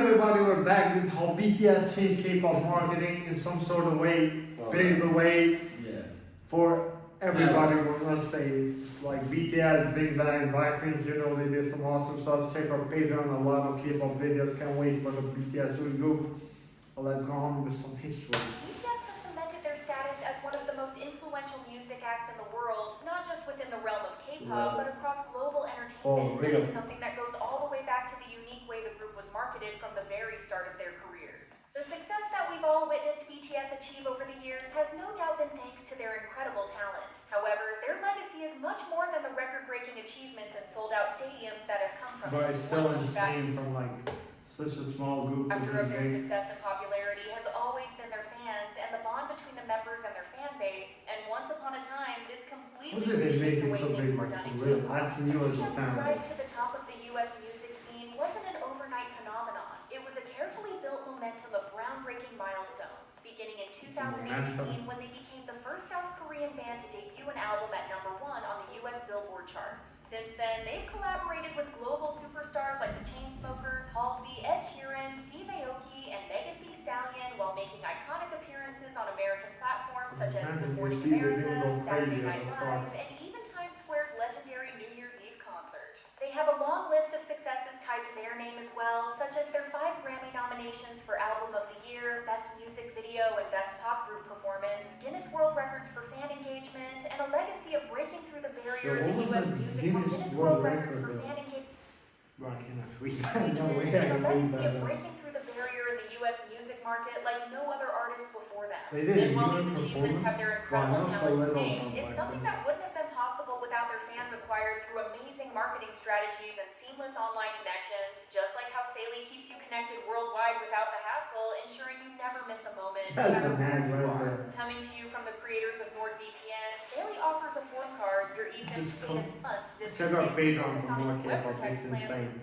everybody, we're back with how BTS changed K-pop marketing in some sort of way, paved the way for everybody. We're gonna say like BTS, Big Bang, Blackpink. You know they did some awesome stuff. Check our page on a lot of K-pop videos. Can't wait for the BTS regroup. Well, let's go on with some history. BTS has cemented their status as one of the most influential music acts in the world, not just within the realm of K-pop, but across global entertainment. And it's something that goes all the way back to the unique way the group was marketed from the very start of their careers. The success that we've all witnessed BTS achieve over the years has no doubt been thanks to their incredible talent. However, their legacy is much more than the record-breaking achievements and sold-out stadiums that have come from But it's still insane from like such a small group. Factor of their success and popularity has always been their fans and the bond between the members and their fan base. And once upon a time, this completely reshaped the way things were done in K-pop. BTS's rise to the top of the U.S. music scene wasn't an overnight phenomenon. It was a carefully built momentum of groundbreaking milestones, beginning in 2018 when they became the first South Korean band to debut an album at #1 on the U.S. Billboard charts. Since then, they've collaborated with global superstars like the Chainsmokers, Halsey, Ed Sheeran, Steve Aoki, and Megan Thee Stallion, while making iconic appearances on American platforms such as Good Morning America, Saturday Night Live, and even Times Square's legendary New Year's Eve concert. They have a long list of successes tied to their name as well, such as their 5 Grammy nominations for Album of the Year, Best Music Video, and Best Pop Group Performance, Guinness World Records for fan engagement, and a legacy of breaking through the barrier in the U.S. music with Guinness World Records for fan engagement. Breaking through the barrier in the U.S. music market like no other artist before them. And while these achievements have their incredible talent to name, it's something that wouldn't have been possible without their fans acquired through amazing marketing strategies and seamless online connections, just like how Saley keeps you connected worldwide without the hassle, ensuring you never miss a moment. That's a man right there. Coming to you from the creators of NordVPN, Saley offers a form card, your eSIM status months. Check our page on for more K-pop. It's insane.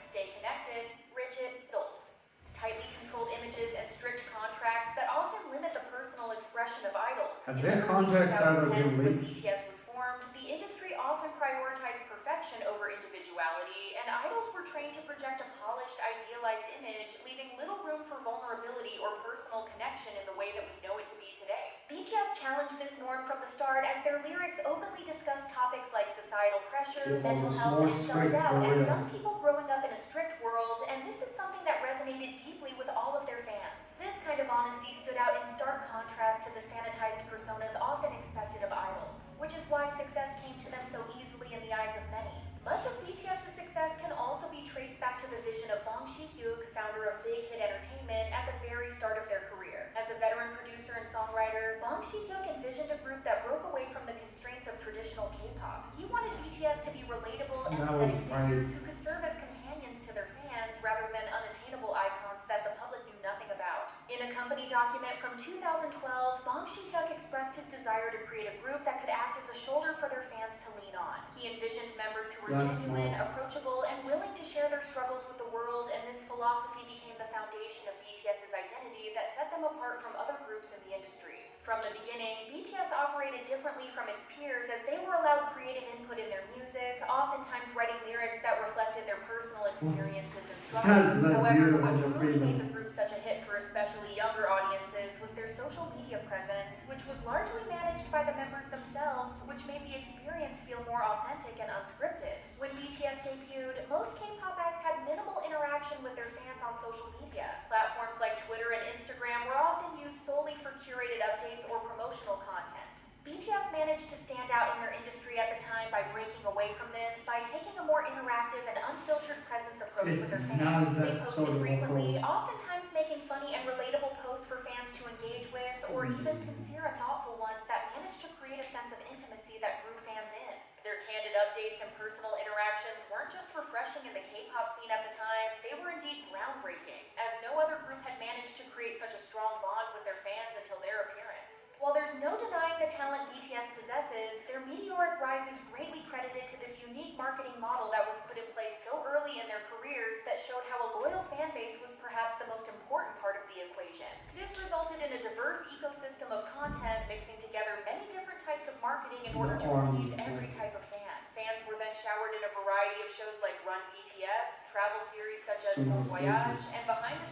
Stay connected, rigid, idols. Tightly controlled images and strict contracts that often limit the personal expression of idols. Have their contracts ever been when leaked? BTS was formed, the industry often prioritized perfection over individuality, and idols were trained to project a polished, idealized image, leaving little room for vulnerability or personal connection in the way that we know it to be today. BTS challenged this norm from the start as their lyrics openly discussed topics like societal pressure, mental health, and self-doubt as young people growing up in a strict world, and this is something that resonated deeply with all of their fans. This kind of honesty stood out in stark contrast to the sanitized personas often expected of idols, which is why success came to them so easily in the eyes of many. Much of BTS's success can also be traced back to the vision of Bang Hyuk, founder of Big Hit Entertainment, at the very start of their career. As a veteran producer and songwriter, Bang Hyuk envisioned a group that broke away from the constraints of traditional K-pop. He wanted BTS to be relatable and empathetic figures who could serve as companions to their fans rather than unattainable icons that the public knew nothing about. In a company document from 2012, Bang Hyuk expressed his desire to create a group that could act as a shoulder for their fans to lean on. He envisioned members who were genuine, approachable, and willing to share their struggles with the world, and this philosophy became the foundation of BTS's identity that set them apart from other groups in the industry. From the beginning, BTS operated differently from its peers as they were allowed creative input in their music, oftentimes writing lyrics that reflected their personal experiences and struggles. However, what truly made the group such a hit for especially younger audiences was their social media presence, which was largely managed by the members themselves, which made the experience feel more authentic and unscripted. When BTS debuted, most K-pop acts had minimal interaction with their fans on social media. Platforms like Twitter and Instagram were often used solely for curated updates or promotional content. BTS managed to stand out in their industry at the time by breaking away from this, by taking a more interactive and unfiltered presence approach with their fans. They posted frequently, oftentimes making funny and relatable posts for fans to engage with, or even sincere and thoughtful ones that managed to create a sense of intimacy that drew fans in. Their candid updates and personal interactions weren't just refreshing in the K-pop scene at the time, they were indeed groundbreaking, as no other group had managed to create such a strong bond with their fans until their appearance. While there's no denying the talent BTS possesses, their meteoric rise is greatly credited to this unique marketing model that was put in place so early in their careers that showed how a loyal fan base was perhaps the most important part of the equation. This resulted in a diverse ecosystem of content mixing together many different types of marketing in order to please every type of fan. Fans were then showered in a variety of shows like Run BTS, travel series such as Bon Voyage, and behind the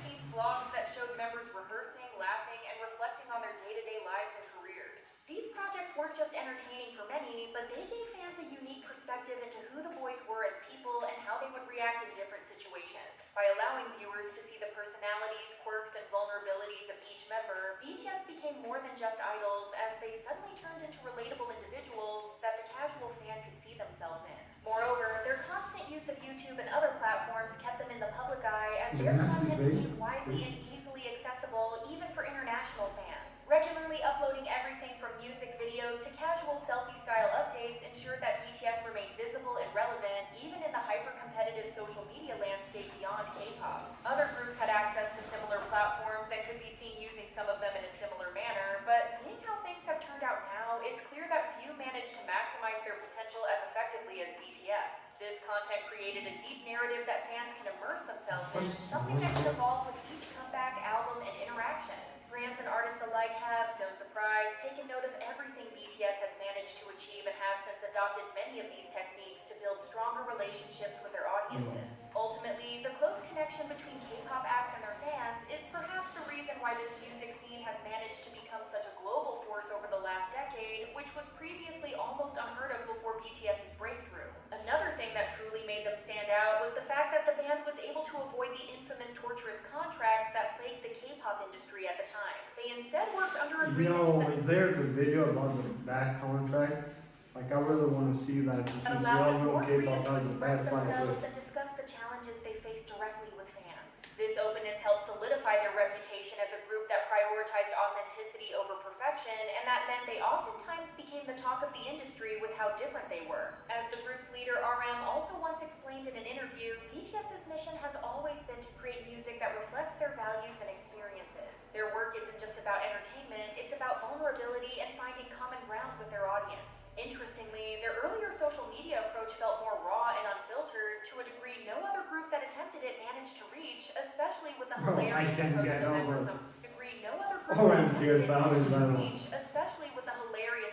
weren't just entertaining for many, but they gave fans a unique perspective into who the boys were as people and how they would react in different situations. By allowing viewers to see the personalities, quirks, and vulnerabilities of each member, BTS became more than just idols, as they suddenly turned into relatable individuals that the casual fan could see themselves in. Moreover, their constant use of YouTube and other platforms kept them in the public eye, as their content became widely and easily accessible even for international fans. Regularly uploading everything from music videos to casual selfie-style updates ensured that BTS remained visible and relevant even in the hyper-competitive social media landscape beyond K-pop. Other groups had access to similar platforms and could be seen using some of them in a similar manner, but seeing how things have turned out now, it's clear that few managed to maximize their potential as effectively as BTS. This content created a deep narrative that fans can immerse themselves in, something that can evolve with each comeback, album, and interaction. Brands and artists alike have, no surprise, taken note of everything BTS has managed to achieve and have since adopted many of these techniques to build stronger relationships with their audiences. Ultimately, the close connection between K-pop acts and their fans is perhaps the reason why this music scene has managed to become such a global force over the last decade, which was previously almost unheard of before BTS's breakthrough. Another thing that truly made them stand out was the fact that the band was able to avoid the infamous torturous contracts that plagued the K-pop industry at the time. They instead worked under agreements is there the video about that contract? Like, I really want to see that, that since we allowed all them know more K-pop freedom to has a express bad side themselves to and discuss the challenges they face directly with fans. This openness helped solidify their reputation as a group that prioritized authenticity over perfection, and that meant they oftentimes became the talk of the industry with how different they were. As the group's leader RM also once explained in an interview, BTS's mission has always been to create music that reflects their values and experiences. Their work isn't just about entertainment, it's about vulnerability and finding common ground with their audience. Interestingly, their earlier social media approach felt more raw and unfiltered, to a degree no other group that attempted it managed to reach, especially with the hilarious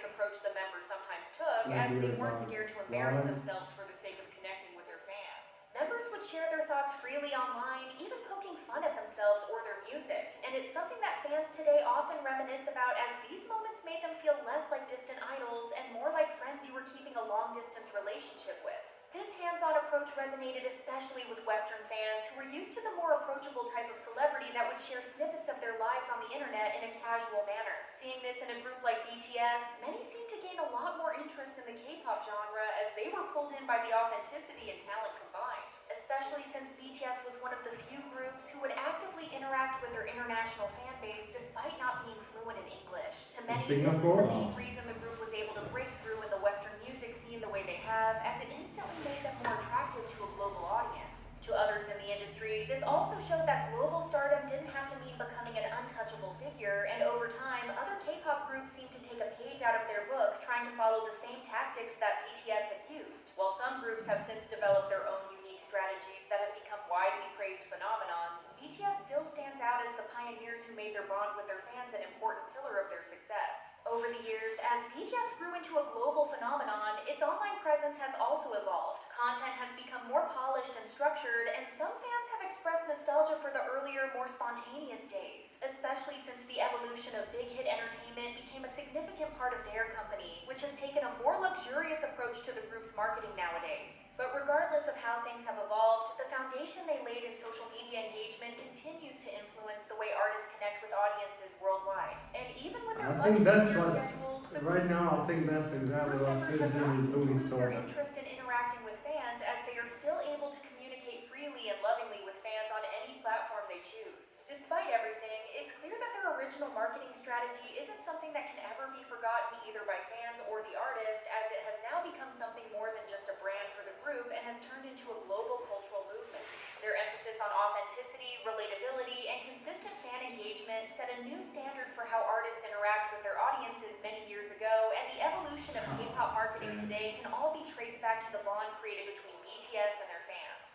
approach the members sometimes took, as they weren't scared to embarrass themselves for the sake of connecting with their fans. Members would share their thoughts freely online, even poking fun at themselves or their music, and it's something that fans today often reminisce about, as these moments made them feel less like distant idols and more like friends you were keeping a long-distance relationship with. This hands-on approach resonated especially with Western fans who were used to the more approachable type of celebrity that would share snippets of their lives on the internet in a casual manner. Seeing this in a group like BTS, many seemed to gain a lot more interest in the K-pop genre, as they were pulled in by the authenticity and talent combined. Especially since BTS was one of the few groups who would actively interact with their international fan base despite not being fluent in English. To many, this is the main reason the group was able to break through in the Western music scene the way they have, as it instantly made them more attractive to a global audience. To others in the industry, this also showed that global stardom didn't have to mean becoming an untouchable figure, and over time, other K-pop groups seemed to take a page out of their book, trying to follow the same tactics that BTS had used. While some groups have since developed their own unique strategies that have become widely praised phenomenons, BTS still stands out as the pioneers who made their bond with their fans an important pillar of their success. Over the years, as BTS grew into a global phenomenon, its online presence has also evolved. Content has become more polished and structured, and some fans have expressed nostalgia for the earlier, more spontaneous days, especially since the evolution of big hit entertainment became a significant part of their company, which has taken a more luxurious approach to the group's marketing nowadays. But regardless of how things have evolved, the foundation they laid in social media engagement continues to influence the way artists connect with audiences worldwide. And even with their much busier schedules, right now, I think that's exactly what Citizen is doing. So their interest in interacting with fans, as they are still able to communicate freely and lovingly with fans on any platform they choose. Despite everything, it's clear that their original marketing strategy isn't something that can ever be forgotten either by fans or the artist, as it has now become something more than just a brand for the group and has turned into a global cultural movement. Their emphasis on authenticity, relatability, and consistent fan engagement set a new standard for how artists interact with their audiences many years ago, and the evolution of K-pop marketing today can all be traced back to the bond created between BTS and their fans.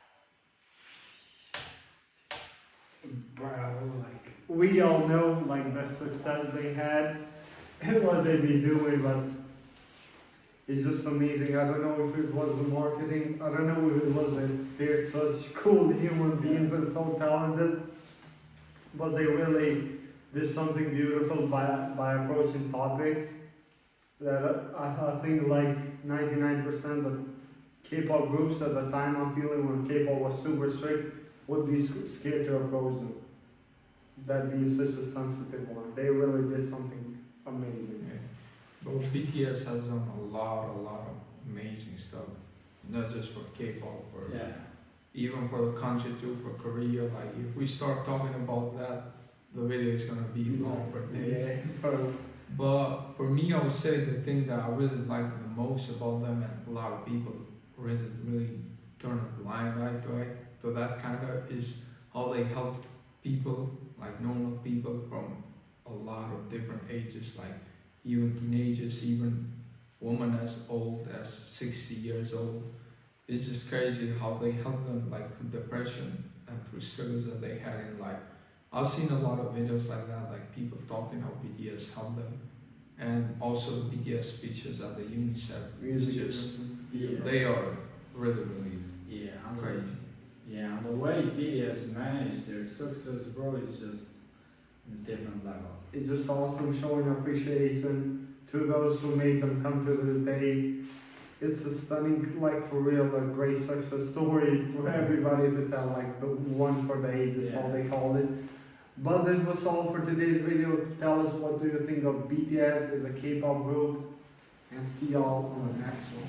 Bro, like, we all know, like, the success they had and what they be doing, but it's just amazing. I don't know if it was the marketing, I don't know if it was that they're such cool human beings and so talented, but they really did something beautiful by approaching topics that I think like 99% of K-pop groups at the time I'm feeling when K-pop was super strict would be scared to approach them. That being such a sensitive one, they really did something amazing. Yeah. But BTS has done a lot of amazing stuff. Not just for K-pop, or even for the country too, for Korea. Like if we start talking about that, the video is gonna be long for days. Yeah. But for me, I would say the thing that I really like the most about them, and a lot of people really turn a blind eye to that kind of, is how they helped people, like normal people from a lot of different ages, like even teenagers, even women as old as 60 years old. It's just crazy how they help them, like through depression and through struggles that they had in life. I've seen a lot of videos like that, like people talking how BTS helped them, and also the BTS speeches at the UNICEF. It's just, they are really crazy. Yeah, and the way BTS managed their success, bro, is just a different level. It's just awesome, showing appreciation to those who made them come to this day. It's a stunning, like for real, a great success story for everybody to tell, like the one for the ages, how they called it. But that was all for today's video. Tell us what do you think of BTS as a K-pop group, and see y'all on the next one.